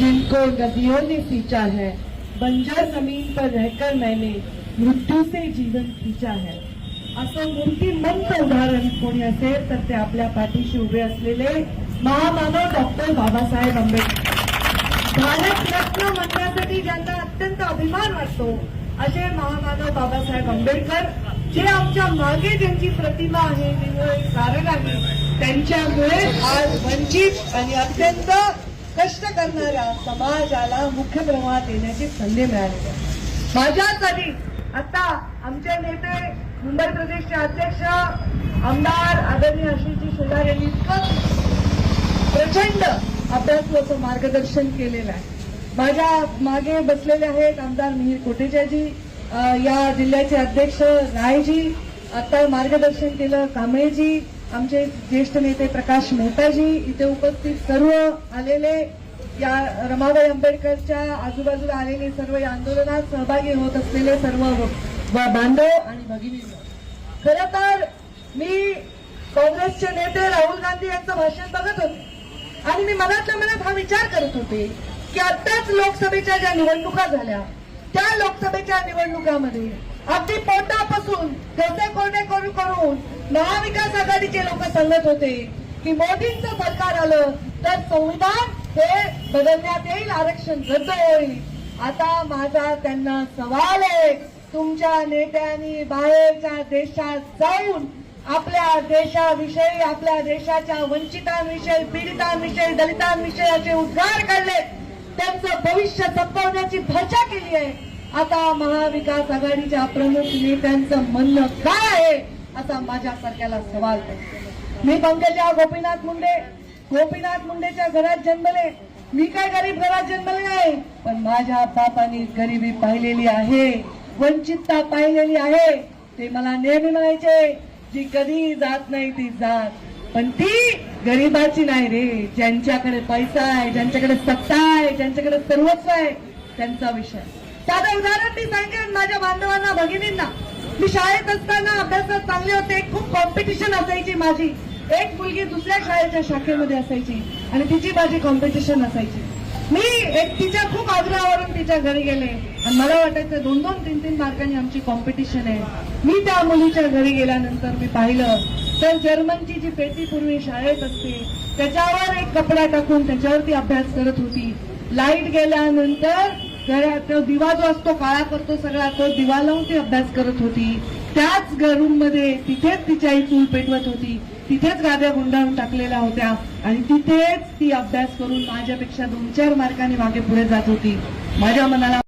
जिनको नदियों ने सींचा है, बंजर जमीन पर रहकर मैंने मृत्यू से जीवन खींचा है, असं मूर्तिमंत उदाहरण कोणी असेल तर ते आपल्या पाठीशी उभे असलेले महामानव डॉक्टर बाबासाहेब आंबेडकर. भारतरत्न म्हणण्यासाठी ज्यांना अत्यंत अभिमान वाटतो असे महामानव बाबासाहेब आंबेडकर, जे आमच्या मागे ज्यांची प्रतिमा आहे, ज्यामुळे कारण आहे, त्यांच्यामुळे आज वंचित आणि अत्यंत कष्ट करणाऱ्या समाजाला मुख्य प्रवाहात येण्याची संधी मिळाली आहे. माझ्यासाठी आता आमचे नेते, मुंबई प्रदेशचे अध्यक्ष आमदार आदरणीय आशिषजी शेलार यांनी इतकं प्रचंड अभ्यासाचं मार्गदर्शन केलेलं आहे. माझ्या मागे बसलेले आहेत आमदार मिहिर कोटेचाजी, या जिल्ह्याचे अध्यक्ष रायजी, आता मार्गदर्शन केलं कांबळेजी, आमचे ज्येष्ठ नेते प्रकाश मेहताजी, इथे उपस्थित सर्व आलेले, या रमाबाई आंबेडकरच्या आजूबाजूला आलेले सर्व, या आंदोलनात सहभागी होत असलेले सर्व बांधव आणि भगिनींनो. खरं तर मी काँग्रेसचे नेते राहुल गांधी यांचं भाषण बघत होते आणि मी मनातल्या मनात हा विचार करत होते की आत्ताच लोकसभेच्या ज्या निवडणुका झाल्या, त्या लोकसभेच्या निवडणुकामध्ये अगदी पोटापासून ठोसे कोरडे करून महाविकास आघाडीचे लोक सांगत होते की मोदींचं सरकार आलं तर संविधान हे बदलण्यात येईल, आरक्षण रद्द होईल. आता माझा त्यांना सवाल आहे, तुमच्या नेत्यांनी बाहेरच्या देशात जाऊन आपल्या देशाविषयी, आपल्या देशाच्या वंचितांविषयी, पीडितांविषयी, दलितांविषयी उद्गार काढले, त्यांचं भविष्य संपवण्याची भाषा केली आहे. आता महाविकास आघाडीच्या प्रमुख नेत्यांचं म्हणणं काय आहे असा माझ्यासारख्याला सवाल करतो. मी पंकजा गोपीनाथ मुंडेच्या घरात जन्मले. मी काय गरीब घरात जन्मले नाही, पण माझ्या बापांनी गरिबी पाहिलेली आहे, वंचितता पाहिलेली आहे. ते मला नेहमी म्हणायचे, जी कधी जात नाही ती जात, पण ती गरिबाची नाही रे. ज्यांच्याकडे पैसा आहे, ज्यांच्याकडे सत्ता आहे, ज्यांच्याकडे सर्वस्व आहे, त्यांचा विषय. साधं उदाहरण मी सांगेन माझ्या बांधवांना, भगिनींना. मी शाळेत असताना अभ्यासात चांगले होते, खूप कॉम्पिटिशन असायची माझी. एक मुलगी दुसऱ्या शाळेच्या शाखेमध्ये असायची आणि तिची माझी कॉम्पिटिशन असायची. मी तिच्या खूप आग्रहावरून तिच्या घरी गेले आणि मला वाटायचं 2-2, 3-3 मार्कांनी आमची कॉम्पिटिशन आहे. मी त्या मुलीच्या घरी गेल्यानंतर मी पाहिलं तर जर्मनची जी पेटी पूर्वी शाळेत असते त्याच्यावर एक कपडा टाकून त्याच्यावरती अभ्यास करत होती. लाईट गेल्यानंतर घरात दिवा जो असतो काळा करतो सगळा, तो दिवा लावून ती अभ्यास करत होती. त्याच रूम मध्ये तिथेच तिची आई चूल पेटवत होती, तिथेच गाद्या गुंडाळून टाकलेल्या होत्या आणि तिथेच ती अभ्यास करून माझ्यापेक्षा 2-4 मार्कांनी मागे पुढे जात होती. माझ्या मनाला